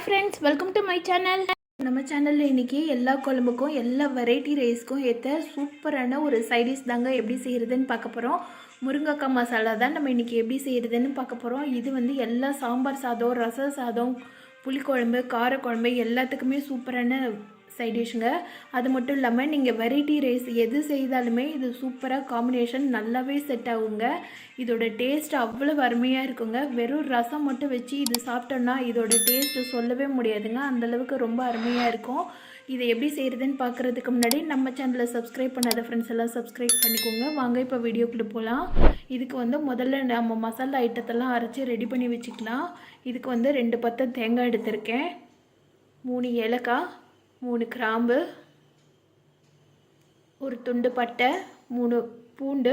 Friends, welcome to my channel. நம்ம சேனலில் இன்றைக்கி எல்லா குழம்புக்கும் எல்லா வெரைட்டி ரைஸ்க்கும் ஏற்ற சூப்பரான ஒரு சைடிஷ் தாங்க எப்படி செய்கிறதுன்னு பார்க்க போகிறோம். முருங்கைக்காய் மசாலா தான் நம்ம இன்றைக்கி எப்படி செய்கிறதுன்னு பார்க்க போகிறோம். இது வந்து எல்லா சாம்பார் சாதம், ரசம் சாதம், புளிக்குழம்பு, காரக்குழம்பு எல்லாத்துக்குமே சூப்பரான சைடிஷ்ங்க. அது மட்டும் இல்லாமல் நீங்கள் வெரைட்டி ரைஸ் எது செய்தாலுமே இது சூப்பராக காம்பினேஷன் நல்லாவே செட் ஆகுங்க. இதோட டேஸ்ட் அவ்வளோ அருமையாக இருக்குங்க. வெறும் ரசம் மட்டும் வச்சு இது சாப்பிட்டோன்னா இதோட டேஸ்ட்டு சொல்லவே முடியாதுங்க. அந்தளவுக்கு ரொம்ப அருமையாக இருக்கும். இதை எப்படி செய்கிறதுன்னு பார்க்குறதுக்கு முன்னாடி நம்ம சேனலை சப்ஸ்கிரைப் பண்ணாத ஃப்ரெண்ட்ஸ் எல்லாம் சப்ஸ்கிரைப் பண்ணிக்கோங்க. வாங்க இப்போ வீடியோக்குள்ளே போகலாம். இதுக்கு வந்து முதல்ல நம்ம மசாலா ஐட்டத்தெல்லாம் அரைச்சி ரெடி பண்ணி வச்சுக்கலாம். இதுக்கு வந்து 2 பத்தை தேங்காய் எடுத்திருக்கேன், 3 ஏலக்காய், 3 கிராம்பு, ஒரு துண்டு பட்டை, 3 பூண்டு,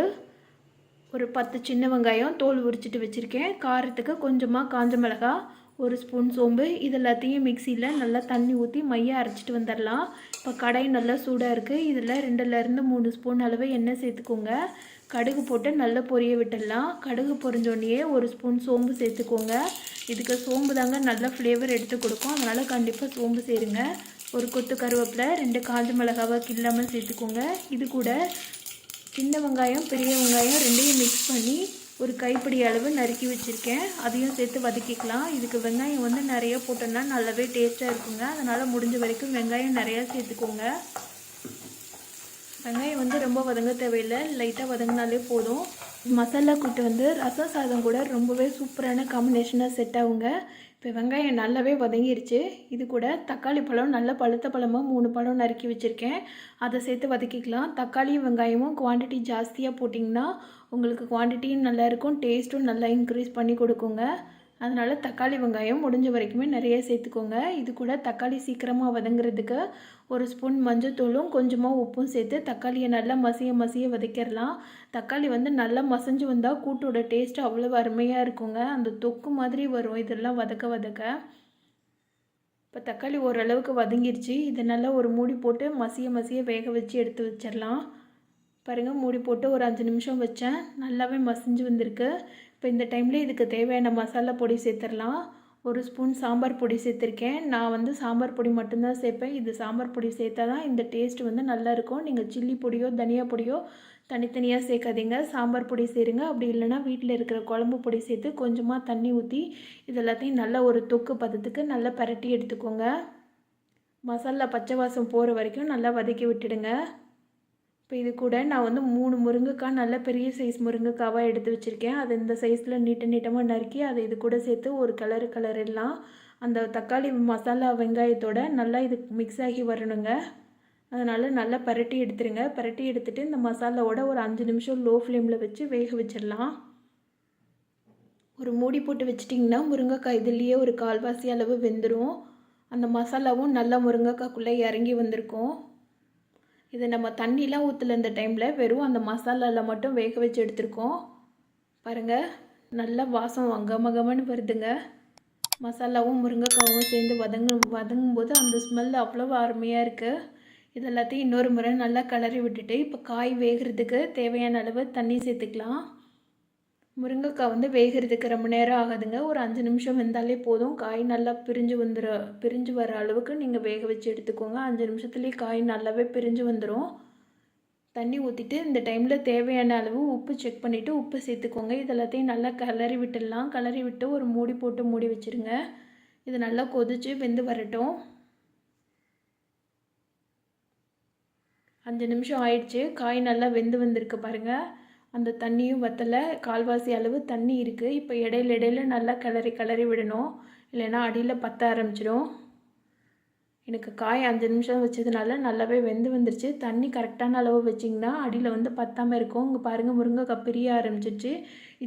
ஒரு 10 சின்ன வெங்காயம் தோல் உரிச்சிட்டு வச்சுருக்கேன். காரத்துக்கு கொஞ்சமாக காஞ்ச மிளகாய், 1 ஸ்பூன் சோம்பு. இது எல்லாத்தையும் மிக்சியில் நல்லா தண்ணி ஊற்றி மையாக அரைச்சிட்டு வந்துடலாம். இப்போ கடாய் நல்லா சூடாக இருக்குது. இதில் 2லேருந்து 3 ஸ்பூன் அளவு எண்ணெய் சேர்த்துக்கோங்க. கடுகு போட்டு நல்லா பொரிய விட்டுடலாம். கடுகு பொரிஞ்சோடனே 1 ஸ்பூன் சோம்பு சேர்த்துக்கோங்க. இதுக்கு சோம்பு தாங்க நல்ல ஃப்ளேவர் எடுத்து கொடுக்கும், அதனால் கண்டிப்பாக சோம்பு சேருங்க. ஒரு கொத்து கருவேப்பிலை, 2 காஞ்ச மிளகாவை கிள்ளாமல் சேர்த்துக்கோங்க. இது கூட சின்ன வெங்காயம், பெரிய வெங்காயம் 2ஐயும் மிக்ஸ் பண்ணி ஒரு கைப்பிடி அளவு நறுக்கி வச்சுருக்கேன். அதையும் சேர்த்து வதக்கிக்கலாம். இதுக்கு வெங்காயம் வந்து நிறைய போட்டோன்னா நல்லாவே டேஸ்ட்டாக இருக்குங்க. அதனால் முடிஞ்ச வரைக்கும் வெங்காயம் நிறையா சேர்த்துக்கோங்க. வெங்காயம் வந்து ரொம்ப வதங்க தேவையில்லை, லைட்டாக வதங்கினாலே போதும். மசாலா கூட்டு வந்து ரசம் சாதம் கூட ரொம்பவே சூப்பரான காம்பினேஷனாக செட் ஆகுங்க. இப்போ வெங்காயம் நல்லாவே வதங்கிருச்சு. இது கூட தக்காளி பழம், நல்ல பழுத்த பழமாக 3 பழம் நறுக்கி வச்சுருக்கேன். அதை சேர்த்து வதக்கிக்கலாம். தக்காளியும் வெங்காயமும் குவான்டிட்டி ஜாஸ்தியாக போட்டிங்கன்னா உங்களுக்கு குவான்டிட்டியும் நல்லாயிருக்கும், டேஸ்ட்டும் நல்லா இன்க்ரீஸ் பண்ணி கொடுக்குங்க. அதனால் தக்காளி வெங்காயம் முடிஞ்ச வரைக்குமே நிறைய சேர்த்துக்கோங்க. இது கூட தக்காளி சீக்கிரமாக வதங்குறதுக்கு 1 ஸ்பூன் மஞ்சள்தூளும் கொஞ்சமாக உப்பும் சேர்த்து தக்காளியை நல்லா மசிய வதக்கிடலாம். தக்காளி வந்து நல்லா மசிஞ்சு வந்தால் கூட்டோட டேஸ்ட்டு அவ்வளோ அருமையாக இருக்குங்க. அந்த தொக்கு மாதிரி வரும் இதெல்லாம் வதக்க. இப்போ தக்காளி ஓரளவுக்கு வதங்கிருச்சு. இதை நல்லா ஒரு மூடி போட்டு மசிய வேக வச்சு எடுத்து வச்சிடலாம். பாருங்கள், மூடி போட்டு ஒரு 5 நிமிஷம் வச்சேன். நல்லாவே மசிஞ்சு வந்திருக்கு. இப்போ இந்த டைமில் இதுக்கு தேவையான மசாலா பொடி சேர்த்துடலாம். 1 ஸ்பூன் சாம்பார் பொடி சேர்த்துருக்கேன். நான் வந்து சாம்பார் பொடி மட்டும்தான் சேர்ப்பேன். இது சாம்பார் பொடி சேர்த்தா தான் இந்த டேஸ்ட் வந்து நல்லாயிருக்கும். நீங்கள் சில்லி பொடியோ தனியா பொடியோ தனித்தனியாக சேர்க்காதீங்க, சாம்பார் பொடி சேருங்க. அப்படி இல்லைனா வீட்டில் இருக்கிற குழம்பு பொடி சேர்த்து கொஞ்சமாக தண்ணி ஊற்றி இது எல்லாத்தையும் நல்லா ஒரு தொக்கு பதத்துக்கு நல்லா பரட்டி எடுத்துக்கோங்க. மசாலா பச்சை வாசம் போகிற வரைக்கும் நல்லா வதக்கி விட்டுடுங்க. இப்போ இது கூட நான் வந்து 3 முருங்கைக்காய், நல்ல பெரிய சைஸ் முருங்கைக்காவாக எடுத்து வச்சுருக்கேன். அது இந்த சைஸில் நீட்டமாக நறுக்கி அதை இது கூட சேர்த்து ஒரு கலரிடலாம். அந்த தக்காளி மசாலா வெங்காயத்தோட நல்லா இது மிக்ஸ் ஆகி வரணுங்க. அதனால் நல்லா பரட்டி எடுத்துருங்க. பரட்டி எடுத்துகிட்டு இந்த மசாலாவோட ஒரு 5 நிமிஷம் லோ ஃப்ளேமில் வச்சு வேக வச்சிடலாம். ஒரு மூடி போட்டு வச்சிட்டிங்கன்னா முருங்கைக்காய் இதுலேயே ஒரு 1/4 அளவு வெந்துடும். அந்த மசாலாவும் நல்லா முருங்கைக்காய்க்குள்ளே இறங்கி வந்திருக்கும். இதை நம்ம தண்ணிலாம் ஊற்றல இந்த டைமில், வெறும் அந்த மசாலாவில் மட்டும் வேக வச்சு எடுத்துருக்கோம். பாருங்கள், நல்லா வாசம் கமகமன்னு வருதுங்க. மசாலாவும் முருங்கைக்காவும் சேர்ந்து வதங்கும்போது அந்த ஸ்மெல் அவ்வளோ அருமையாக இருக்குது. இது எல்லாத்தையும் இன்னொரு முறை நல்லா கிளறி விட்டுட்டு இப்போ காய் வேகிறதுக்கு தேவையான அளவு தண்ணி சேர்த்துக்கலாம். முருங்கைக்காய் வந்து வேகிறதுக்கு ரொம்ப நேரம் ஆகாதுங்க. ஒரு 5 நிமிஷம் வெந்தாலே போதும். காய் நல்லா பிரிஞ்சு வர அளவுக்கு நீங்கள் வேக வச்சு எடுத்துக்கோங்க. 5 நிமிஷத்துலேயே காய் நல்லாவே பிரிஞ்சு வந்துடும். தண்ணி ஊற்றிட்டு இந்த டைமில் தேவையான அளவு உப்பு செக் பண்ணிவிட்டு உப்பு சேர்த்துக்கோங்க. இது எல்லாத்தையும் நல்லா கிளறி விட்டுடலாம். கிளறி விட்டு ஒரு மூடி போட்டு மூடி வச்சுருங்க. இது நல்லா கொதித்து வெந்து வரட்டும். 5 நிமிஷம் ஆயிடுச்சு. காய் நல்லா வெந்து வந்திருக்கு பாருங்கள். அந்த தண்ணியும் வற்றலை, 1/4 அளவு தண்ணி இருக்குது. இப்போ இடையில நல்லா கிளறி விடணும், இல்லைன்னா அடியில் பற்ற ஆரம்பிச்சிடும். எனக்கு காய் 5 நிமிஷம் வச்சதுனால நல்லாவே வெந்து வந்துருச்சு. தண்ணி கரெக்டான அளவு வச்சிங்கன்னா அடியில் வந்து பற்றாமல் இருக்கும். இங்கே பாருங்கள், முருங்கைக்காய் பிரிய ஆரம்பிச்சிச்சு.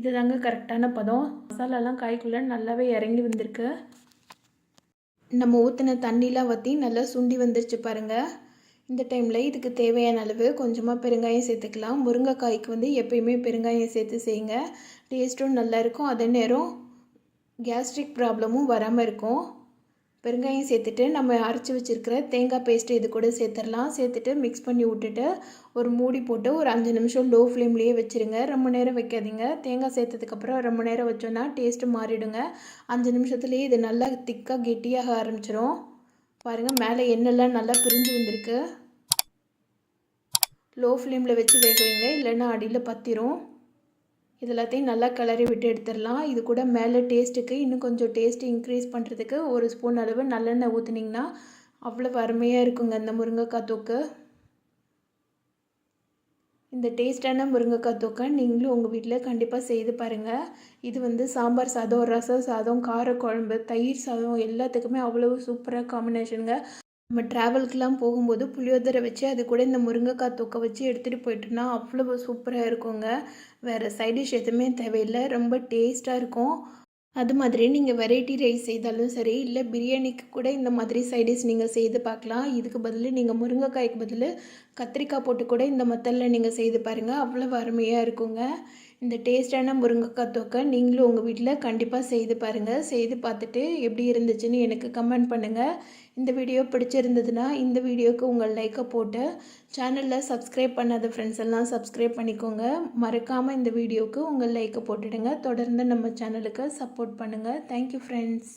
இது தாங்க கரெக்டான பதம். மசாலாலாம் காய்க்குள்ளே நல்லாவே இறங்கி வந்திருக்கு. நம்ம ஊற்றின தண்ணிலாம் வற்றி நல்லா சுண்டி வந்துருச்சு பாருங்கள். இந்த டைமில் இதுக்கு தேவையான அளவு கொஞ்சமாக பெருங்காயம் சேர்த்துக்கலாம். முருங்கைக்காய்க்கு வந்து எப்பயுமே பெருங்காயம் சேர்த்து செய்யுங்க, டேஸ்ட்டும் நல்லாயிருக்கும். அதே நேரம் கேஸ்ட்ரிக் ப்ராப்ளமும் வராமல் இருக்கும். பெருங்காயம் சேர்த்துட்டு நம்ம அரைச்சி வச்சுருக்கிற தேங்காய் பேஸ்ட்டு இது கூட சேர்த்துடலாம். சேர்த்துட்டு மிக்ஸ் பண்ணி விட்டுட்டு ஒரு மூடி போட்டு ஒரு 5 நிமிஷம் லோ ஃப்ளேம்லேயே வச்சுருங்க. ரொம்ப நேரம் வைக்காதீங்க. தேங்காய் சேர்த்ததுக்கப்புறம் ரொம்ப நேரம் வச்சோன்னா டேஸ்ட்டு மாறிடுங்க. 5 நிமிஷத்துலேயே இது நல்லா திக்காக கெட்டியாக ஆரம்பிச்சிடும். பாருங்கள், மேலே எண்ணெய்லாம் நல்லா பிரிஞ்சு வந்திருக்கு. லோ ஃப்ளேமில் வச்சு வேக வைங்க, இல்லைன்னா அடியில் பற்றிரும். இது எல்லாத்தையும் நல்லா கிளறி விட்டு எடுத்துடலாம். இது கூட மேலே டேஸ்ட்டுக்கு இன்னும் கொஞ்சம் டேஸ்ட் இன்க்ரீஸ் பண்ணுறதுக்கு 1 ஸ்பூன் அளவு நல்லெண்ணெய் ஊற்றுனீங்கன்னா அவ்வளோ அருமையாக இருக்குங்க இந்த முருங்கைக்காய் தொக்கு. இந்த டேஸ்டான முருங்கைக்காய் தொக்கை நீங்களும் உங்கள் வீட்டில் கண்டிப்பாக செய்து பாருங்கள். இது சாம்பார் சாதம், ரசம் சாதம், காரக்குழம்பு, தயிர் சாதம் எல்லாத்துக்குமே அவ்வளோ சூப்பராக காம்பினேஷனுங்க. நம்ம ட்ராவலுக்கெலாம் போகும்போது புளியோதரை வச்சு அது கூட இந்த முருங்கைக்காய் தொக்கை வச்சு எடுத்துகிட்டு போயிட்டோன்னா அவ்வளோ சூப்பராக இருக்குங்க. வேறு சைடிஷ் எதுவுமே தேவையில்லை, ரொம்ப டேஸ்ட்டாக இருக்கும். அது மாதிரி நீங்கள் வெரைட்டி ரைஸ் செய்தாலும் சரி, இல்லை பிரியாணிக்கு கூட இந்த மாதிரி சைடிஷ் நீங்கள் செய்து பார்க்கலாம். இதுக்கு பதில் நீங்கள் முருங்கைக்காய்க்கு பதில் கத்திரிக்காய் போட்டு கூட இந்த மெத்தடில் நீங்கள் செய்து பாருங்கள், அவ்வளோ அருமையாக இருக்குங்க. இந்த டேஸ்டான முருங்கைக்காய் தொக்கை நீங்களும் உங்கள் வீட்டில் கண்டிப்பாக செய்து பாருங்கள். செய்து பார்த்துட்டு எப்படி இருந்துச்சுன்னு எனக்கு கமெண்ட் பண்ணுங்கள். இந்த வீடியோ பிடிச்சிருந்ததுன்னா இந்த வீடியோவுக்கு உங்கள் லைக்கை போட்டு சேனலில் சப்ஸ்கிரைப் பண்ணாத ஃப்ரெண்ட்ஸ் எல்லாம் சப்ஸ்கிரைப் பண்ணிக்கோங்க. மறக்காமல் இந்த வீடியோவுக்கு உங்கள் லைக்கை போட்டுடுங்க. தொடர்ந்து நம்ம சேனலுக்கு சப்போர்ட் பண்ணுங்கள். Thank you friends.